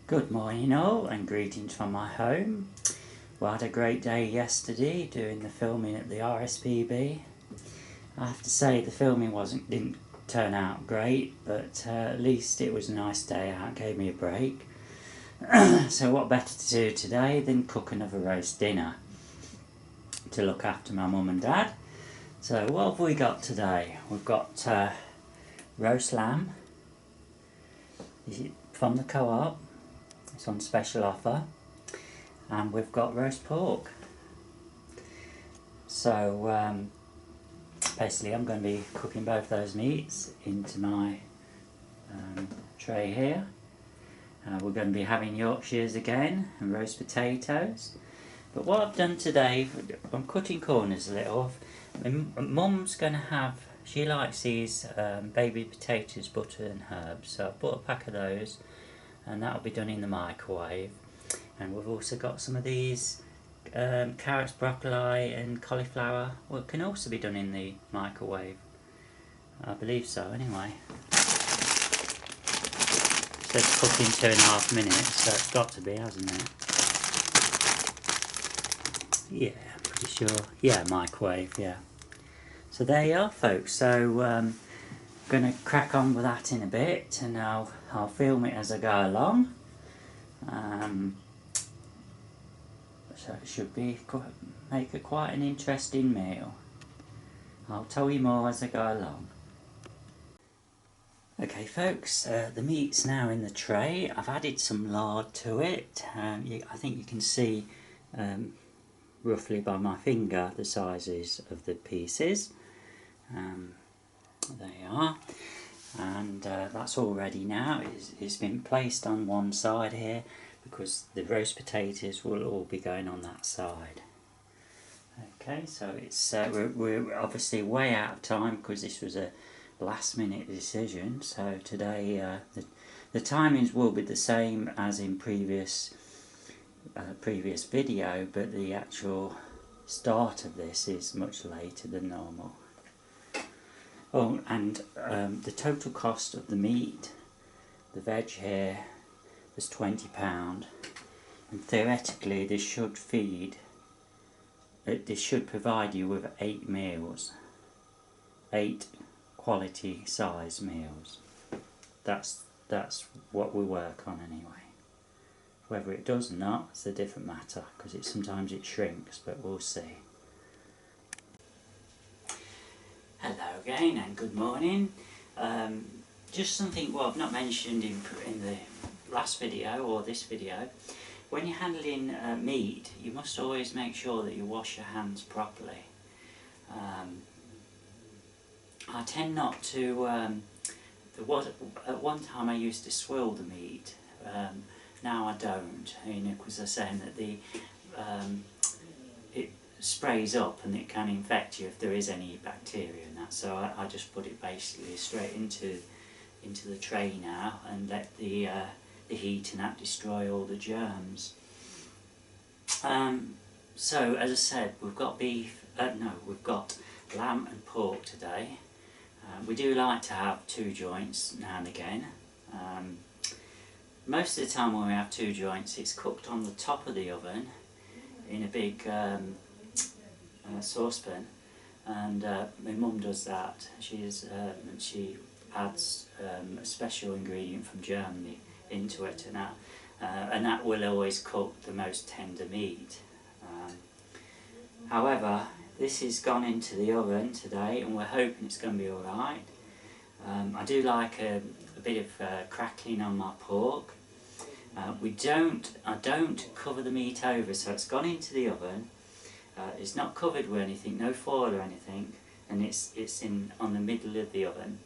Good morning all and greetings from my home. We had a great day yesterday doing the filming at the RSPB. I have to say the filming didn't turn out great, but at least it was a nice day out, gave me a break. So what better to do today than cook another roast dinner to look after my mum and dad. So what have we got today? We've got roast lamb from the co-op. It's on special offer, and we've got roast pork. So basically I'm going to be cooking both those meats into my tray here. We're going to be having Yorkshires again and roast potatoes. But what I've done today, I'm cutting corners a little. Mum's going to have, she likes these baby potatoes, butter and herbs, so I've bought a pack of those, and that'll be done in the microwave. And we've also got some of these carrots, broccoli and cauliflower. Well, it can also be done in the microwave. I believe so anyway. It says cook in 2.5 minutes, so it's got to be, hasn't it? Yeah, pretty sure. Yeah, microwave, yeah. So there you are, folks. So I'm going to crack on with that in a bit, and I'll film it as I go along. So it should be make quite an interesting meal. I'll tell you more as I go along. Okay folks, the meat's now in the tray. I've added some lard to it. I think you can see roughly by my finger the sizes of the pieces. There you are. And that's all ready now. It's been placed on one side here because the roast potatoes will all be going on that side. Okay, so it's we're obviously way out of time because this was a last minute decision. So today the timings will be the same as in previous video, but the actual start of this is much later than normal. Oh, and the total cost of the meat, the veg here, was £20, and theoretically this should provide you with 8 meals, 8 quality size meals. That's what we work on anyway. Whether it does or not is a different matter, because sometimes it shrinks, but we'll see. Hello again and good morning. Just something I've not mentioned in the last video or this video. When you're handling meat, you must always make sure that you wash your hands properly. I tend not to. At one time I used to swill the meat. Now I don't, because they're saying that it sprays up and it can infect you if there is any bacteria and that. So I just put it basically straight into the tray now and let the heat and that destroy all the germs. So as I said, we've got we've got lamb and pork today. We do like to have 2 joints now and again. Most of the time when we have 2 joints, it's cooked on the top of the oven in a big saucepan, and my mum does that. She adds a special ingredient from Germany into it, and that will always cook the most tender meat. However, this has gone into the oven today, and we're hoping it's going to be alright. I do like a bit of crackling on my pork. I don't cover the meat over, so it's gone into the oven. It's not covered with anything, no foil or anything, and it's on the middle of the oven.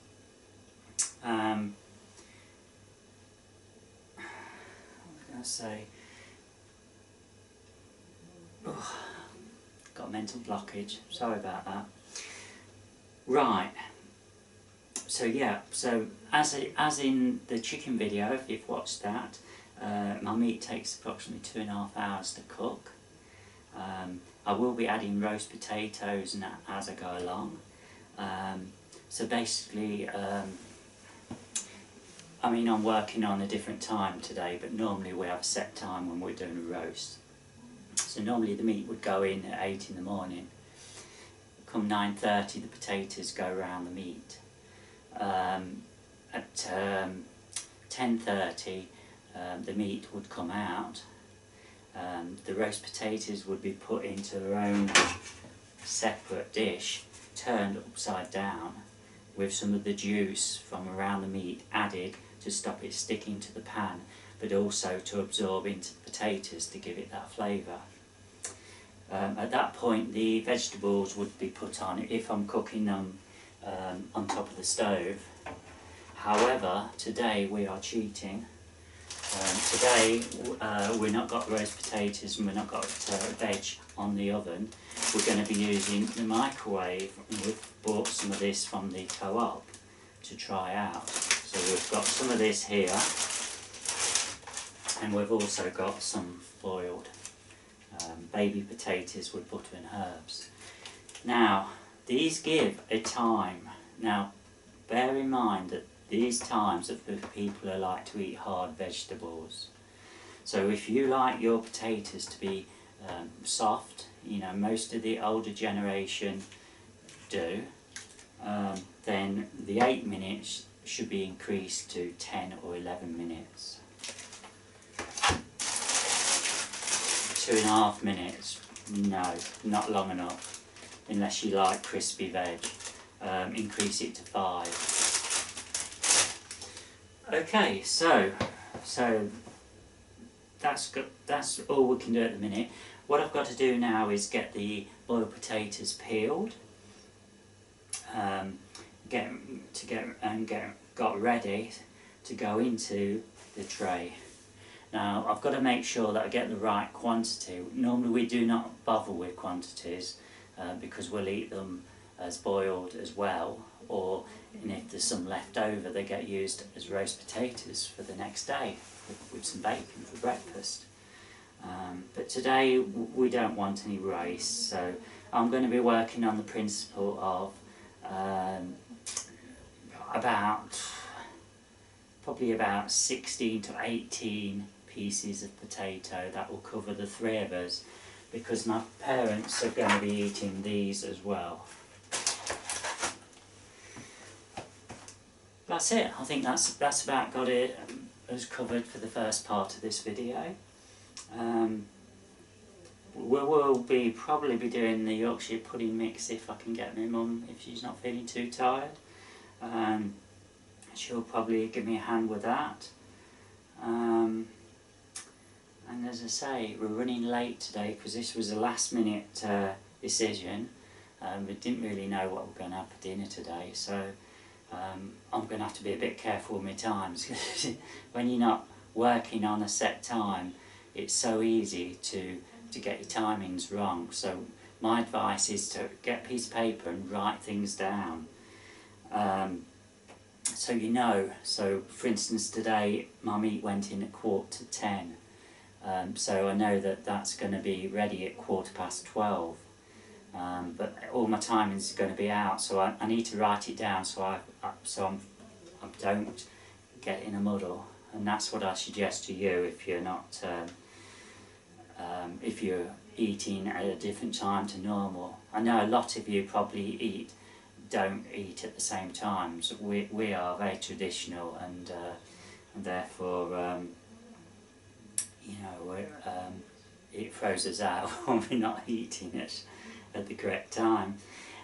What was I going to say? Oh, got a mental blockage. Sorry about that. Right. So yeah. So as in the chicken video, if you've watched that, my meat takes approximately 2.5 hours to cook. I will be adding roast potatoes and that as I go along. So basically, I mean, I'm working on a different time today, but normally we have a set time when we're doing a roast. So normally the meat would go in at 8 in the morning. Come 9:30 the potatoes go around the meat. At 10:30 the meat would come out. The roast potatoes would be put into their own separate dish, turned upside down, with some of the juice from around the meat added to stop it sticking to the pan, but also to absorb into the potatoes to give it that flavour. At that point the vegetables would be put on, if I'm cooking them on top of the stove. However, today we are cheating. Today we've not got roast potatoes and we've not got veg on the oven. We're going to be using the microwave, and we've bought some of this from the co-op to try out. So we've got some of this here, and we've also got some boiled baby potatoes with butter and herbs. Now, these give a time. Now, bear in mind that these times are for people who like to eat hard vegetables. So if you like your potatoes to be soft, you know, most of the older generation do, then the 8 minutes should be increased to 10 or 11 minutes. 2.5 minutes, no, not long enough, unless you like crispy veg. Increase it to 5. Okay, so that's good. That's all we can do at the minute. What I've got to do now is get the boiled potatoes peeled, got ready to go into the tray. Now I've got to make sure that I get the right quantity. Normally we do not bother with quantities because we'll eat them as boiled as well, or and if there's some left over they get used as roast potatoes for the next day with some bacon for breakfast. But today we don't want any rice, so I'm going to be working on the principle of probably about 16 to 18 pieces of potato. That will cover the 3 of us, because my parents are going to be eating these as well. That's it. I think that's about got it as covered for the first part of this video. We will probably be doing the Yorkshire pudding mix if I can get my mum, if she's not feeling too tired. She'll probably give me a hand with that. And as I say, we're running late today because this was a last minute decision. We didn't really know what we're going to have for dinner today, so I'm going to have to be a bit careful with my times. When you're not working on a set time, it's so easy to get your timings wrong. So my advice is to get a piece of paper and write things down. So you know, so for instance today my meat went in at 10:15. So I know that that's going to be ready at 12:15. But all my timings are going to be out, so I need to write it down so I don't get in a muddle. And that's what I suggest to you if you're not, if you're eating at a different time to normal. I know a lot of you probably don't eat at the same times. We are very traditional, and therefore, you know, it throws us out when we're not eating it at the correct time.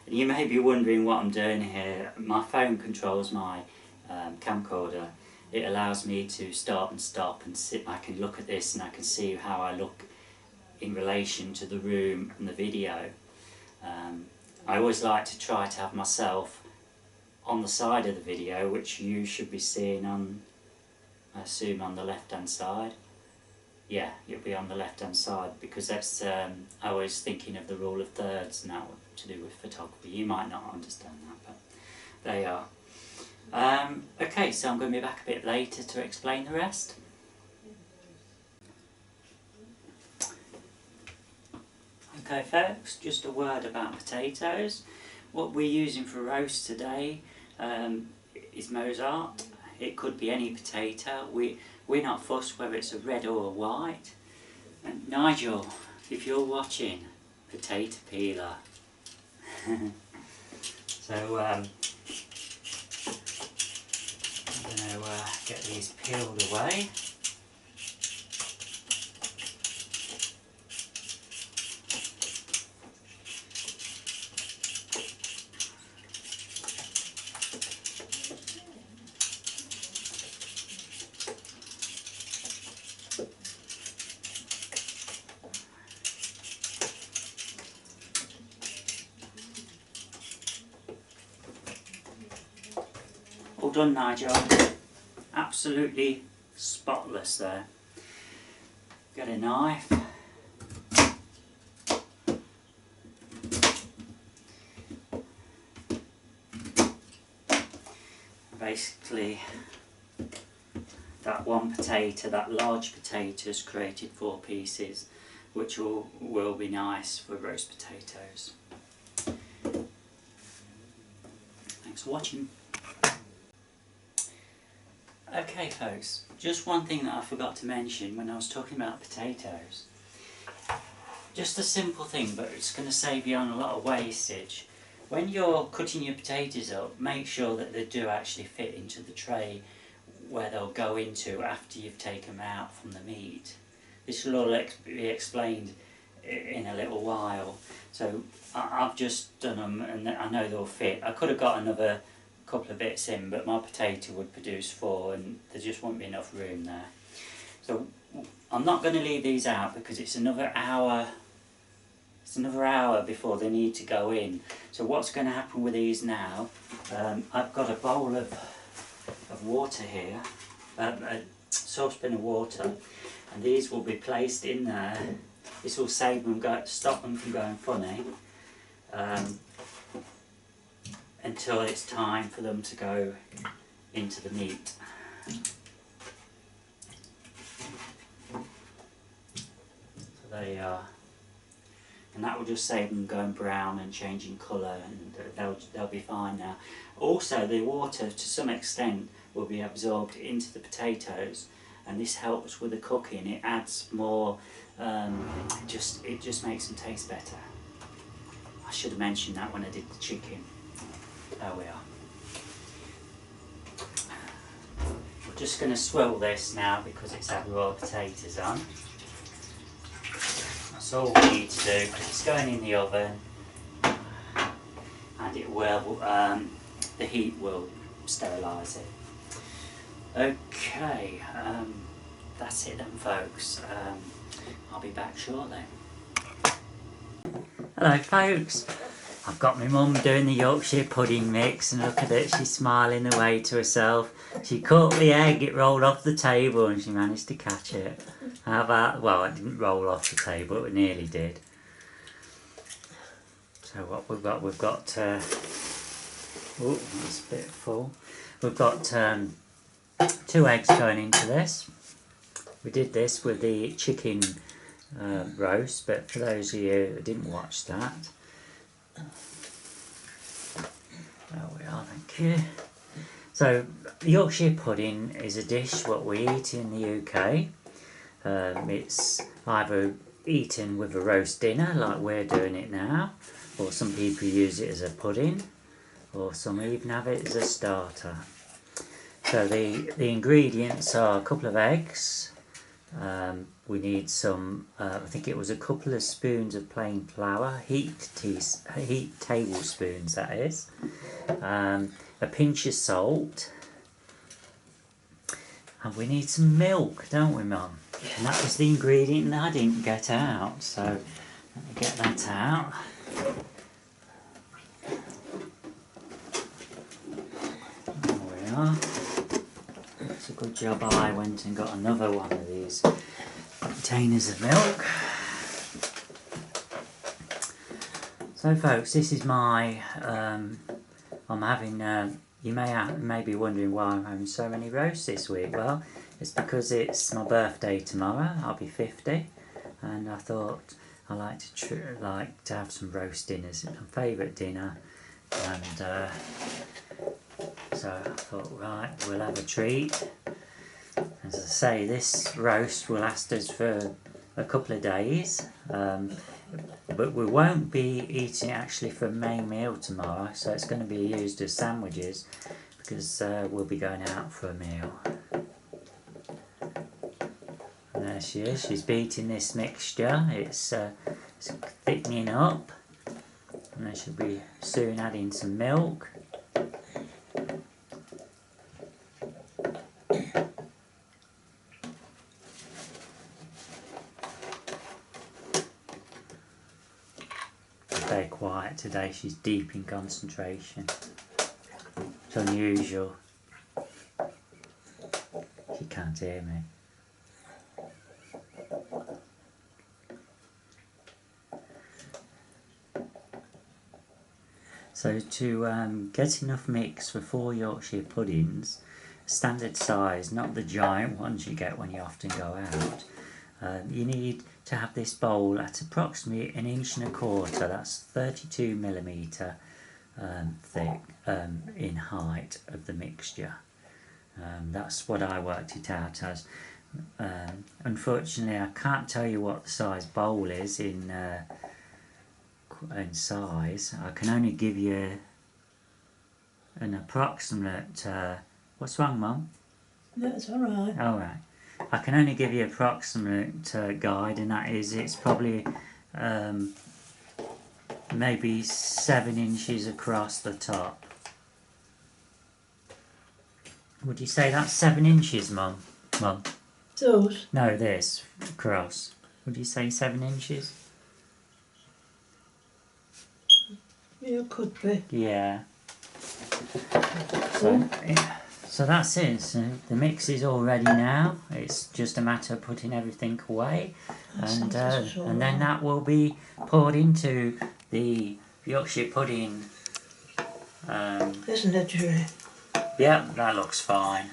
And you may be wondering what I'm doing here. My phone controls my camcorder. It allows me to start and stop and sit. I can look at this and I can see how I look in relation to the room and the video. I always like to try to have myself on the side of the video, which you should be seeing on, I assume, on the left hand side. Yeah, you'll be on the left hand side, because that's, I was thinking of the rule of thirds and that to do with photography. You might not understand that, but there you are. Okay, so I'm going to be back a bit later to explain the rest. Okay folks, just a word about potatoes. What we're using for roast today is Mozart. it could be any potato. We're not fussed whether it's a red or a white. And Nigel, if you're watching, potato peeler. So I'm going to get these peeled away. All done, Nigel. Absolutely spotless there. Get a knife. Basically, that one potato, that large potato, has created 4 pieces, which will be nice for roast potatoes. Thanks for watching. Okay folks, just one thing that I forgot to mention when I was talking about potatoes. Just a simple thing, but it's going to save you on a lot of wastage. When you're cutting your potatoes up, make sure that they do actually fit into the tray where they'll go into after you've taken them out from the meat. This will all be explained in a little while. So I've just done them and I know they'll fit. I could have got another couple of bits in, but my potato would produce 4 and there just won't be enough room there. So I'm not going to leave these out because it's another hour. It's another hour before they need to go in. So what's going to happen with these now? I've got a bowl of water here, a saucepan of water, and these will be placed in there. This will save them, stop them from going funny. Until it's time for them to go into the meat. So there you are. And that will just save them going brown and changing colour, and they'll be fine now. Also, the water to some extent will be absorbed into the potatoes, and this helps with the cooking. It adds more, it just makes them taste better. I should have mentioned that when I did the chicken. There we are. We're just going to swivel this now because it's had raw potatoes on. That's all we need to do, because it's going in the oven and it will, the heat will sterilise it. Okay, that's it then folks. I'll be back shortly. Hello folks. I've got my mum doing the Yorkshire pudding mix, and look at it, she's smiling away to herself. She caught the egg, it rolled off the table and she managed to catch it. How about, well, it didn't roll off the table, it nearly did. So what we've got, oh, that's a bit full. We've got 2 eggs going into this. We did this with the chicken roast, but for those of you that didn't watch that, there we are, thank you. So, Yorkshire pudding is a dish what we eat in the UK. It's either eaten with a roast dinner, like we're doing it now, or some people use it as a pudding, or some even have it as a starter. So the ingredients are a couple of eggs. We need some, I think it was a couple of spoons of plain flour, heat tablespoons that is, a pinch of salt, and we need some milk, don't we Mum? And that was the ingredient that I didn't get out, so let me get that out. There we are. It's a good job I went and got another one of these containers of milk. So folks, this is my, I'm having, you may be wondering why I'm having so many roasts this week. Well, it's because it's my birthday tomorrow, I'll be 50, and I thought I like to have some roast dinners. It's my favourite dinner, and So I thought, right, we'll have a treat. As I say, this roast will last us for a couple of days, but we won't be eating it actually for main meal tomorrow, so it's going to be used as sandwiches because we'll be going out for a meal. And there she is, she's beating this mixture, it's thickening up, and then she'll be soon adding some milk. Very quiet today, she's deep in concentration. It's unusual. She can't hear me. So to get enough mix for 4 Yorkshire puddings, standard size, not the giant ones you get when you often go out, you need to have this bowl at approximately 1 1/4 inch, that's 32mm thick in height of the mixture. That's what I worked it out as. Unfortunately I can't tell you what the size bowl is in size. I can only give you an approximate what's wrong, Mum? That's alright. Alright. I can only give you approximate guide, and that is it's probably maybe 7 inches across the top. Would you say that's 7 inches, Mum? Those? No, this across. Would you say 7 inches? Yeah, could be. Yeah. So, so that's it. So the mix is all ready now. It's just a matter of putting everything away, and then that will be poured into the Yorkshire pudding. Isn't it, Julie? Yeah, that looks fine.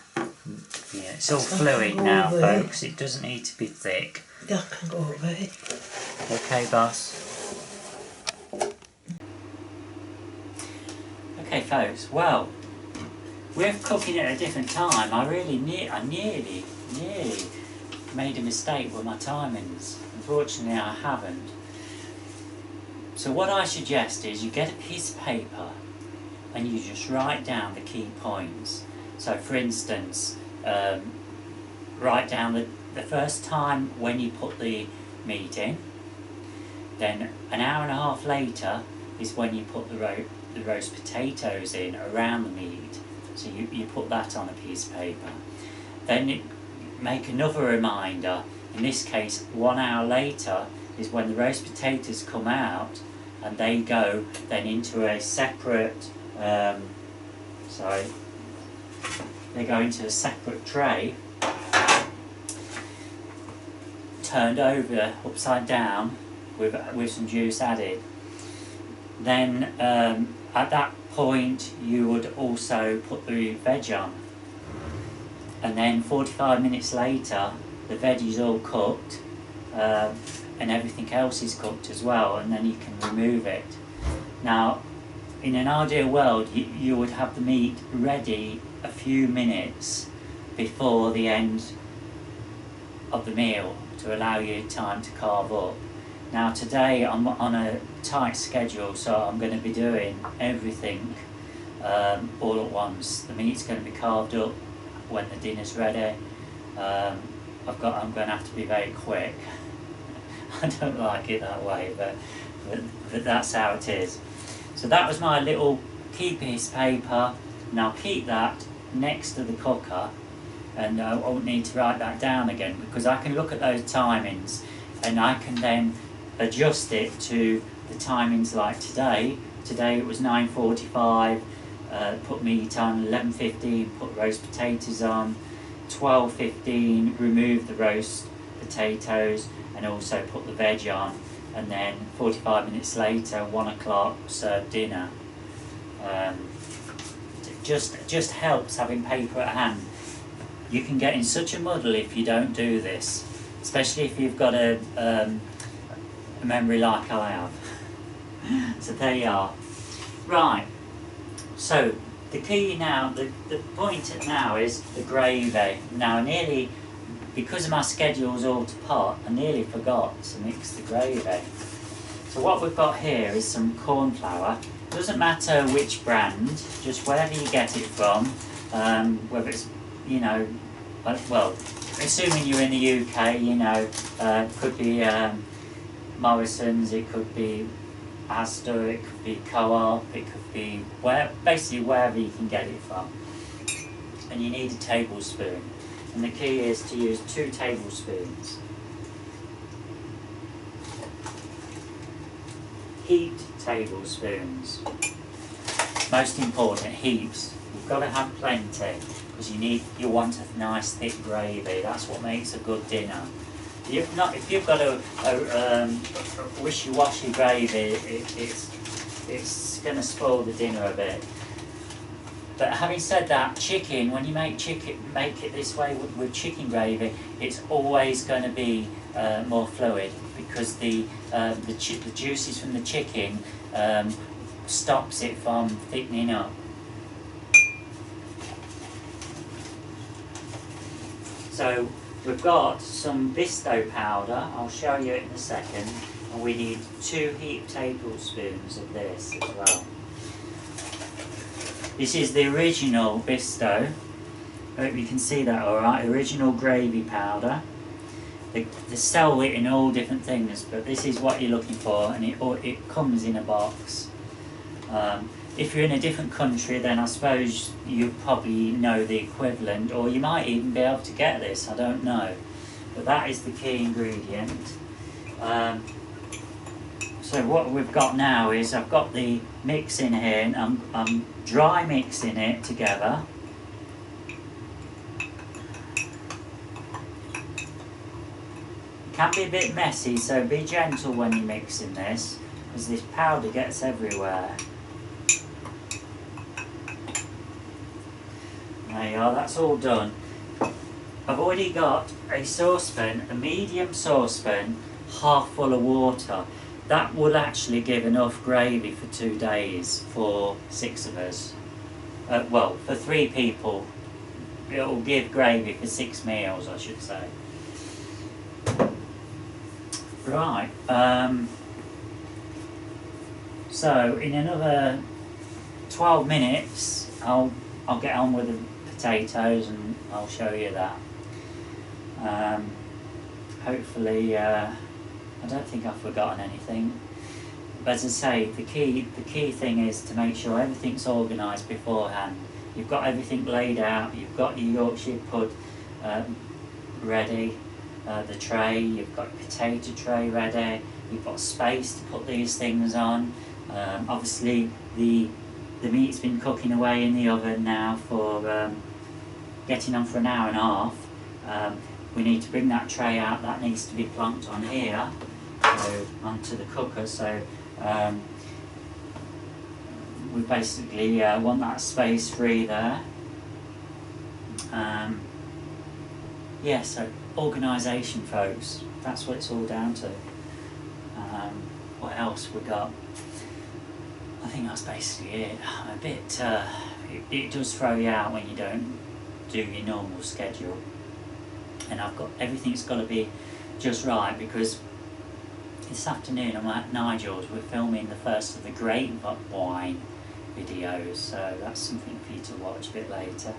Yeah, it's all fluid now, folks. It doesn't need to be thick. That can go away. Okay, boss. Okay, folks. Well, with cooking at a different time, I nearly made a mistake with my timings. Unfortunately, I haven't. So what I suggest is you get a piece of paper and you just write down the key points. So, for instance, write down the first time when you put the meat in. Then an hour and a half later is when you put the roast potatoes in around the meat. So you put that on a piece of paper. Then make another reminder. In this case, 1 hour later is when the roast potatoes come out, and they go then into a separate. They go into a separate tray, turned over upside down with some juice added. Then at that point you would also put the veg on, and then 45 minutes later the veggie's all cooked and everything else is cooked as well, and then you can remove it. Now in an ideal world you would have the meat ready a few minutes before the end of the meal to allow you time to carve up. Now today I'm on a tight schedule, so I'm going to be doing everything all at once. The meat's going to be carved up when the dinner's ready. I'm going to have to be very quick. I don't like it that way, but that's how it is. So that was my little key piece of paper, and I'll keep that next to the cooker, and I won't need to write that down again, because I can look at those timings and I can then adjust it to the timings. Like today it was 9:45, put meat on, 11:15 put roast potatoes on, 12:15 remove the roast potatoes and also put the veg on, and then 45 minutes later, 1 o'clock, serve dinner. Just helps having paper at hand. You can get in such a muddle if you don't do this, especially if you've got a memory like I have. So there you are. Right, so the key now, the point now is the gravy. Now nearly, because my schedule's all to pot, I nearly forgot to mix the gravy. So what we've got here is some corn flour. Doesn't matter which brand, just wherever you get it from, whether it's, you know, well, assuming you're in the UK, you know, could be Morrison's, it could be Asda, it could be Co-op, it could be basically wherever you can get it from. And you need a tablespoon. And the key is to use 2 tablespoons. Heaped tablespoons. Most important, heaps. You've got to have plenty because you want a nice thick gravy. That's what makes a good dinner. If you've got a wishy-washy gravy, it's going to spoil the dinner a bit. But having said that, chicken, when you make it this way with chicken gravy, it's always going to be more fluid because the juices from the chicken stops it from thickening up. So we've got some Bisto powder, I'll show you it in a second, and we need 2 heaped tablespoons of this as well. This is the original Bisto. I hope you can see that alright, original gravy powder. They sell it in all different things, but this is what you're looking for, and it comes in a box. If you're in a different country, then I suppose you probably know the equivalent, or you might even be able to get this, I don't know. But that is the key ingredient. So what we've got now is I've got the mix in here, and I'm dry mixing it together. It can be a bit messy, so be gentle when you're mixing this, because this powder gets everywhere. There you are, that's all done. I've already got a saucepan, a medium saucepan, half full of water. That would actually give enough gravy for 2 days for 6 of us. Well, for 3 people, it will give gravy for 6 meals, I should say. Right, so in another 12 minutes, I'll get on with the potatoes and I'll show you that. Hopefully, I don't think I've forgotten anything. But as I say, the key thing is to make sure everything's organised beforehand. You've got everything laid out. You've got your Yorkshire pud ready, the tray. You've got your potato tray ready. You've got space to put these things on. Obviously, the meat's been cooking away in the oven now for getting on for an hour and a half. We need to bring that tray out. That needs to be plonked on here, so onto the cooker. So we basically want that space free there. Yeah, so organisation, folks. That's what it's all down to. What else we got? I think that's basically it. I'm a bit. It does throw you out when you don't do your normal schedule. And I've got everything's got to be just right, because this afternoon I'm at Nigel's. We're filming the first of the grapevine videos, so that's something for you to watch a bit later.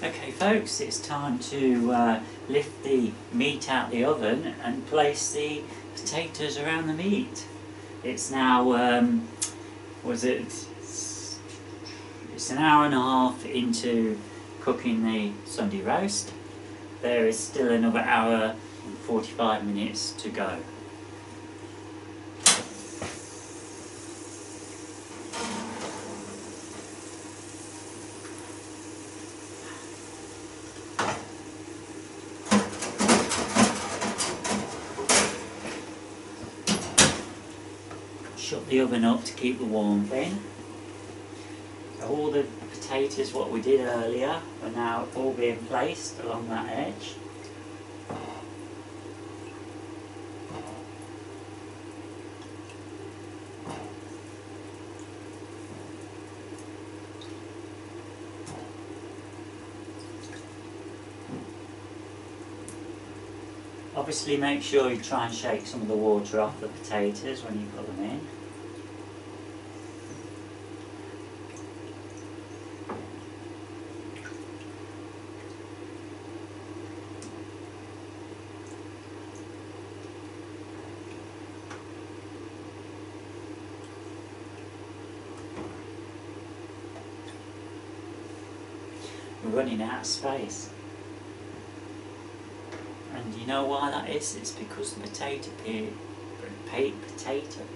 Okay, folks, it's time to lift the meat out the oven and place the potatoes around the meat. It's now it's an hour and a half into cooking the Sunday roast. There is still another hour and 45 minutes to go. Shut the oven up to keep the warmth in. All the potatoes, what we did earlier, are now all being placed along that edge. Obviously make sure you try and shake some of the water off the potatoes when you put them in. We're running out of space. And you know why that is? It's because the potato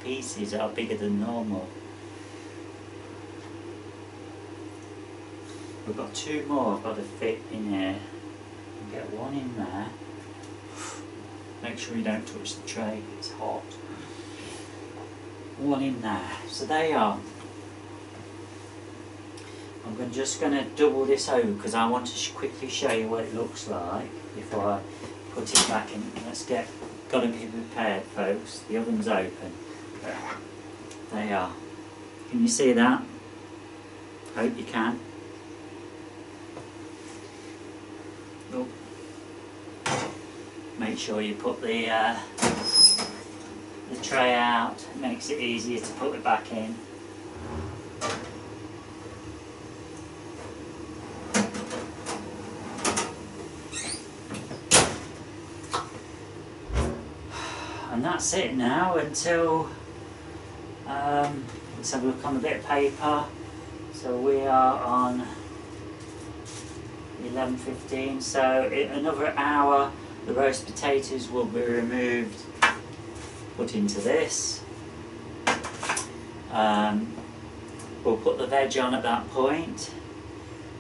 pieces are bigger than normal. We've got 2 more I've got to fit in here. And get 1 in there. Make sure you don't touch the tray, it's hot. 1 in there. So there you are. I'm just going to double this over because I want to quickly show you what it looks like before I put it back in. Let's got to be prepared, folks. The oven's open. There you are. Can you see that? Hope you can. Oh. Make sure you put the tray out. It makes it easier to put it back in. And that's it now until, let's have a look on the bit of paper. So we are on 11:15, so in another hour the roast potatoes will be removed, put into this. We'll put the veg on at that point.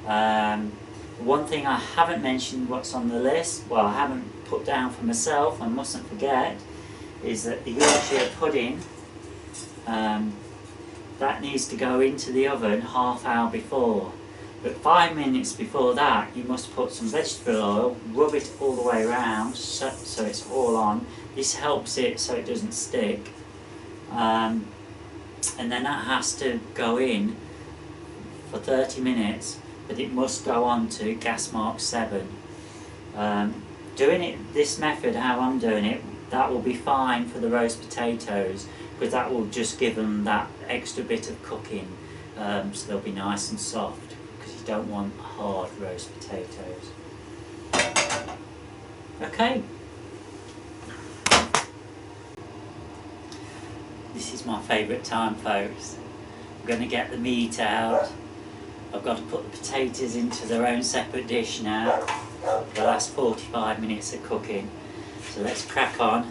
One thing I haven't mentioned what's on the list, well I haven't put down for myself, I mustn't forget, is that the Yorkshire pudding, that needs to go into the oven ½ hour before. But 5 minutes before that you must put some vegetable oil, rub it all the way around so it's all on. This helps it so it doesn't stick. And then that has to go in for 30 minutes, but it must go on to gas mark 7. Doing it this method, how I'm doing it, that will be fine for the roast potatoes because that will just give them that extra bit of cooking, so they'll be nice and soft because you don't want hard roast potatoes. Okay. This is my favourite time, folks. I'm going to get the meat out. I've got to put the potatoes into their own separate dish now. The last 45 minutes of cooking. So let's crack on.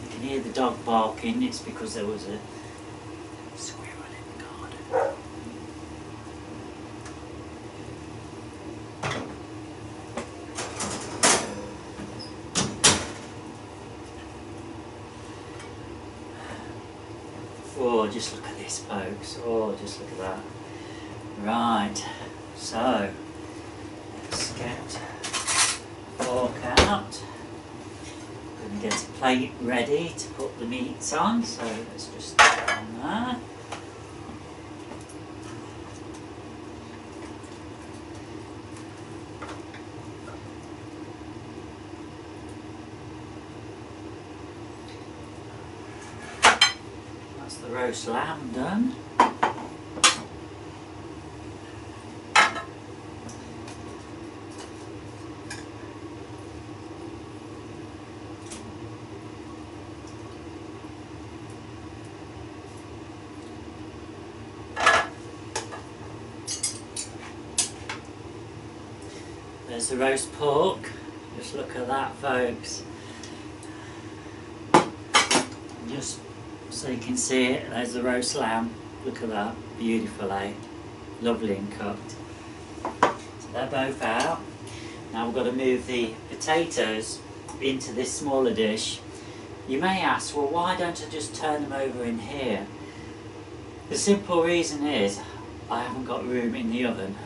You can hear the dog barking, it's because there was a squirrel in the garden. Oh, just look at this, folks. Oh, just look at that. Right, so let's get fork out. I'm going to get a plate ready to put the meats on, so let's just stick it on there. That's the roast lamb done. There's the roast pork. Just look at that, folks. Just so you can see it, there's the roast lamb. Look at that, beautiful, eh? Lovely and cooked. So they're both out. Now we've got to move the potatoes into this smaller dish. You may ask, well, why don't I just turn them over in here? The simple reason is I haven't got room in the oven.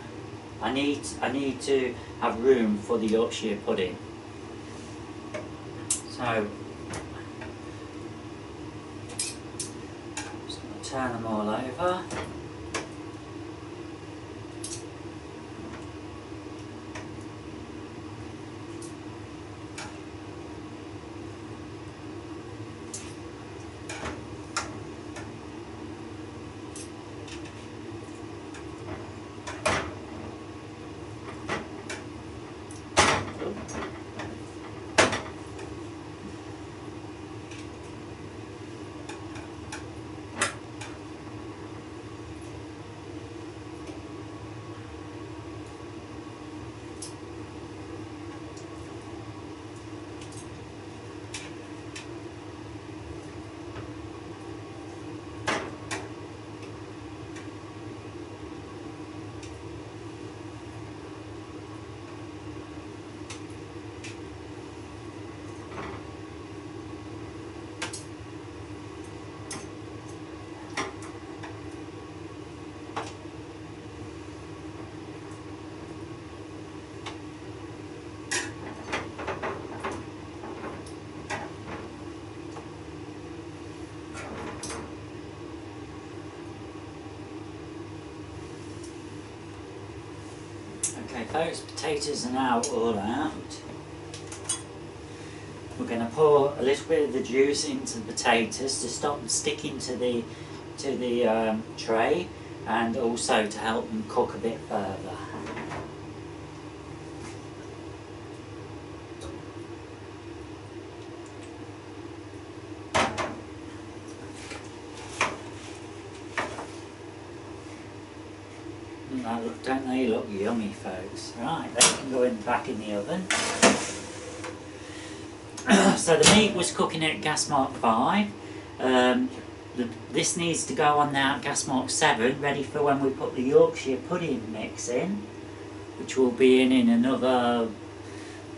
I need to have room for the Yorkshire pudding. So, just going to turn them all over. Okay folks, potatoes are now all out. We're going to pour a little bit of the juice into the potatoes to stop them sticking to the tray, and also to help them cook a bit further. Don't they look yummy, folks? Right, they can go back in the oven. So the meat was cooking at gas mark 5. This needs to go on now at gas mark 7, ready for when we put the Yorkshire pudding mix in, which will be in about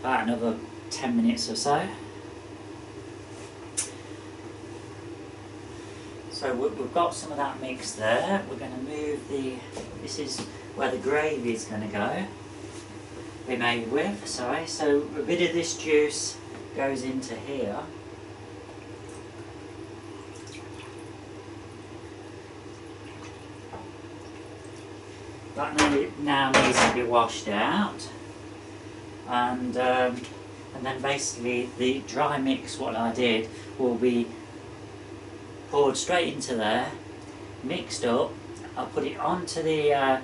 another 10 minutes or so. So we've got some of that mix there. We're going to move this is where the gravy is going to go, be made with, sorry. So a bit of this juice goes into here. That now needs to be washed out, and then basically the dry mix, what I did, will be poured straight into there, mixed up. I'll put it onto the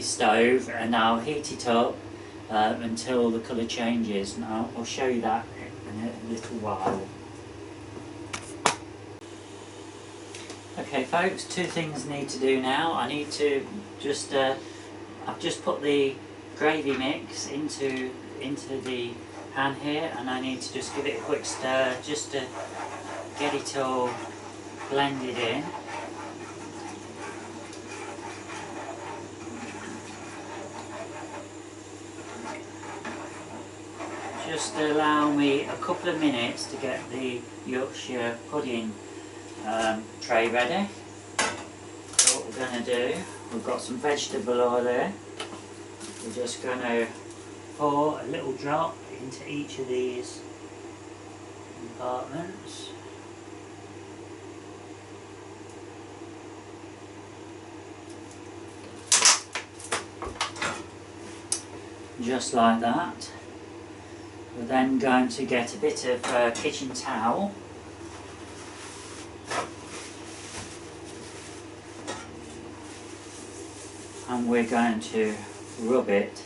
stove, and I'll heat it up until the colour changes, and I'll show you that in a little while. Okay folks, two things I need to do now. I need to just, I've just put the gravy mix into the pan here, and I need to just give it a quick stir just to get it all blended in. Just allow me a couple of minutes to get the Yorkshire pudding tray ready. So what we're going to do, we've got some vegetable oil here. We're just going to pour a little drop into each of these compartments. Just like that. We're then going to get a bit of kitchen towel, and we're going to rub it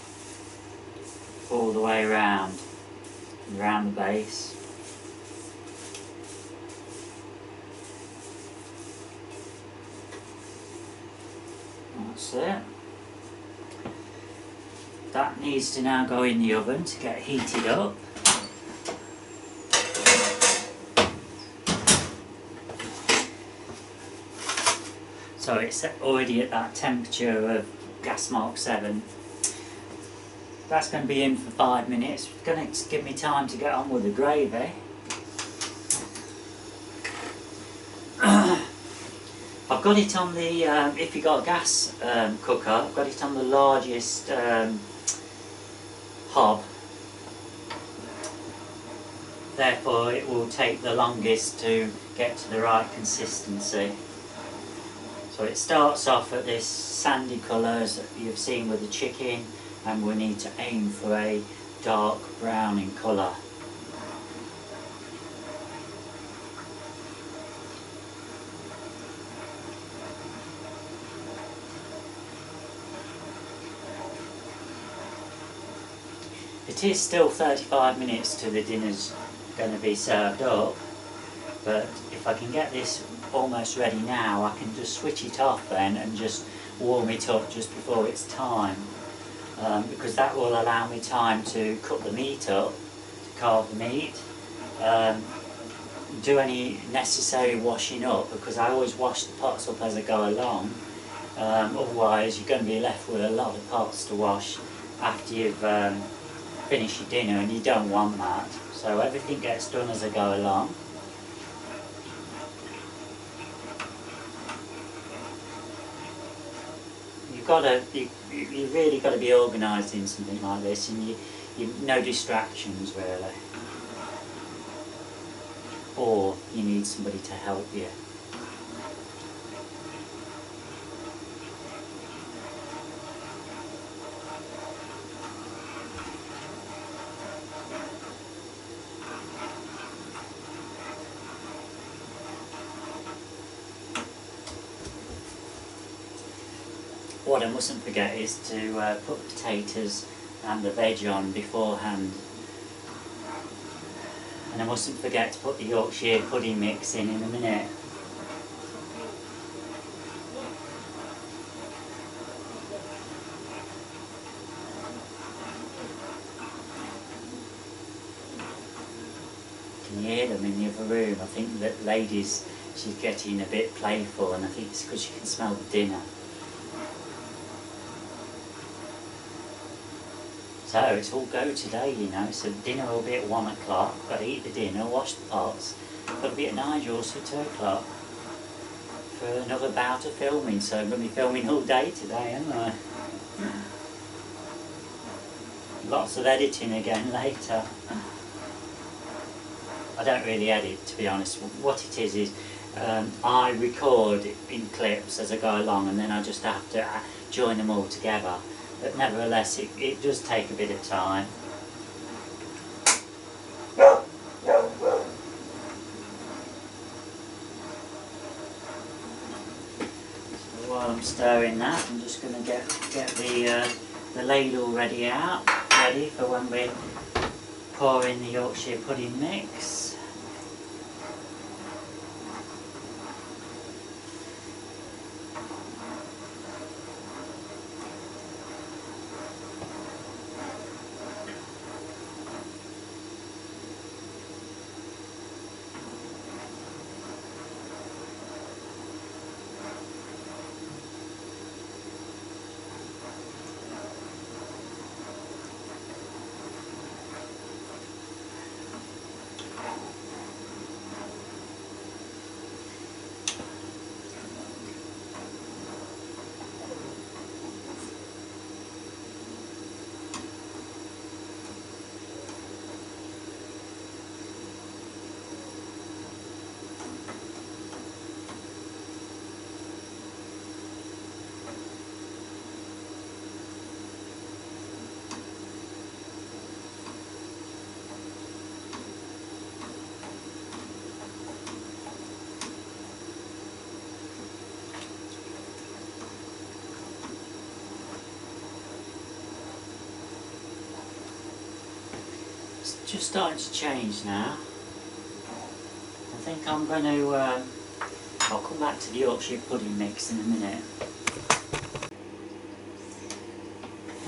all the way around the base. That's it. That needs to now go in the oven to get heated up. So it's already at that temperature of gas mark 7. That's going to be in for 5 minutes. It's going to give me time to get on with the gravy. I've got it on the, if you've got a gas cooker, I've got it on the largest hob. therefore it will take the longest to get to the right consistency. So it starts off at this sandy colour as you've seen with the chicken, and we need to aim for a dark brown in colour. It is still 35 minutes to the dinner's going to be served up, but if I can get this almost ready now, I can just switch it off then and just warm it up just before it's time, because that will allow me time to cut the meat up, to carve the meat, do any necessary washing up, because I always wash the pots up as I go along. Otherwise you're going to be left with a lot of pots to wash after you've finished your dinner, and you don't want that. So everything gets done as I go along. You really got to be organised in something like this, and you no distractions really, or you need somebody to help you. What I mustn't forget is to put the potatoes and the veg on beforehand, and I mustn't forget to put the Yorkshire pudding mix in a minute. Can you hear them in the other room? I think that lady's, she's getting a bit playful, and I think it's because she can smell the dinner. So it's all go today, you know, so dinner will be at 1 o'clock, got to eat the dinner, wash the pots, got to be at Nigel's for 2 o'clock for another bout of filming, so I'm going to be filming all day today, aren't I? Lots of editing again later. I don't really edit, to be honest. What it is I record in clips as I go along, and then I just have to join them all together. But nevertheless, it does take a bit of time. So while I'm stirring that, I'm just going to get the ladle ready for when we pour in the Yorkshire pudding mix. It's just starting to change now. I think I'm going to, I'll come back to the Yorkshire pudding mix in a minute.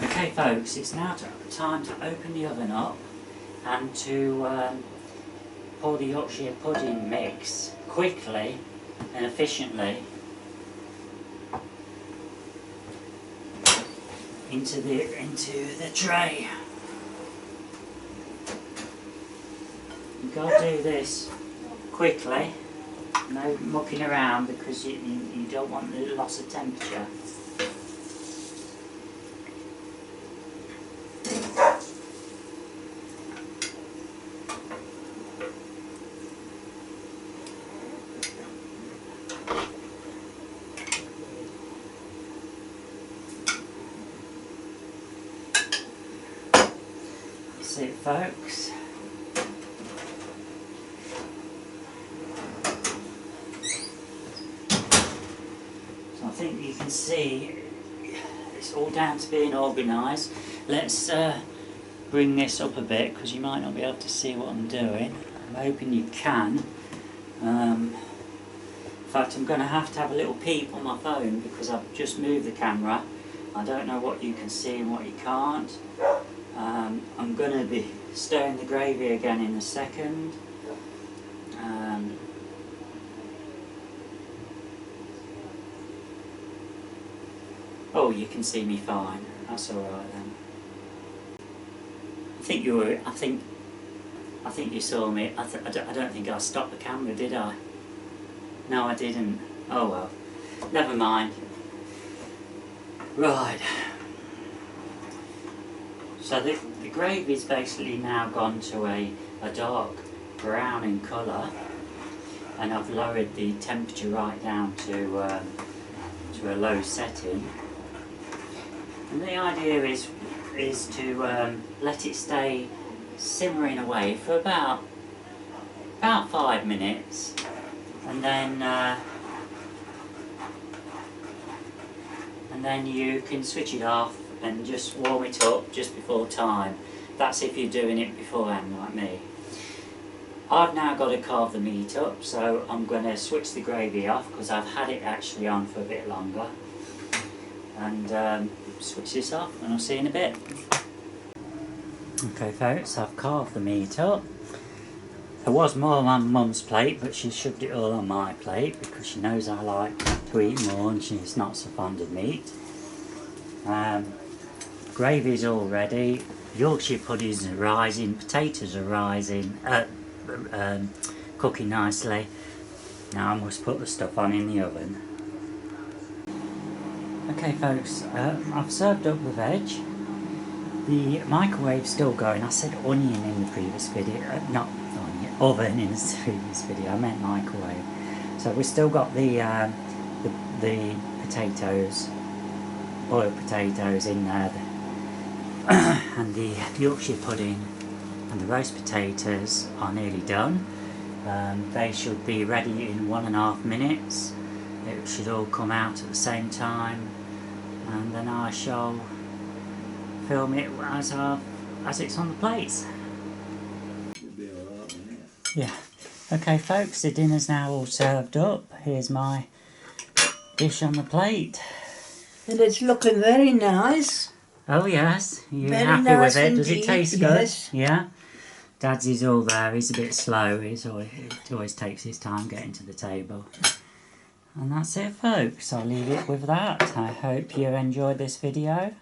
Okay folks, it's now time to open the oven up and to pour the Yorkshire pudding mix quickly and efficiently into the tray. You've got to do this quickly, no mucking around, because you don't want the loss of temperature. it, folks. So I think you can see it's all down to being organised. Let's bring this up a bit because you might not be able to see what I'm doing. I'm hoping you can. In fact, I'm going to have a little peep on my phone because I've just moved the camera. I don't know what you can see and what you can't. I'm going to be stirring the gravy again in a second. Oh, you can see me fine. That's all right then. I think you saw me. I don't think I stopped the camera, did I? No, I didn't. Oh well. Never mind. Right. So the gravy's basically now gone to a dark brown in colour, and I've lowered the temperature right down to a low setting. And the idea is to let it stay simmering away for about 5 minutes, and then you can switch it off and just warm it up just before time. That's if you're doing it beforehand like me. I've now got to carve the meat up, so I'm going to switch the gravy off because I've had it actually on for a bit longer, and switch this off and I'll see you in a bit. Okay folks, I've carved the meat up. There was more on Mum's plate, but she shoved it all on my plate because she knows I like to eat more and she's not so fond of meat. Gravy's all ready, Yorkshire puddings are rising, potatoes are rising, cooking nicely. Now I must put the stuff on in the oven. Okay folks, I've served up the veg. The microwave's still going. I said onion in the previous video, not onion, oven in the previous video, I meant microwave. So we've still got the potatoes, boiled potatoes in there, and the Yorkshire pudding and the roast potatoes are nearly done. They should be ready in 1.5 minutes. It should all come out at the same time, and then I shall film it as it's on the plates. Yeah. Okay folks, the dinner's now all served up. Here's my dish on the plate. And it's looking very nice. Oh yes, you're Very happy nice with it? Does it indeed, taste good? yes. Yeah? Dad's is all there, he's a bit slow, he always takes his time getting to the table. And that's it folks, I'll leave it with that. I hope you enjoyed this video.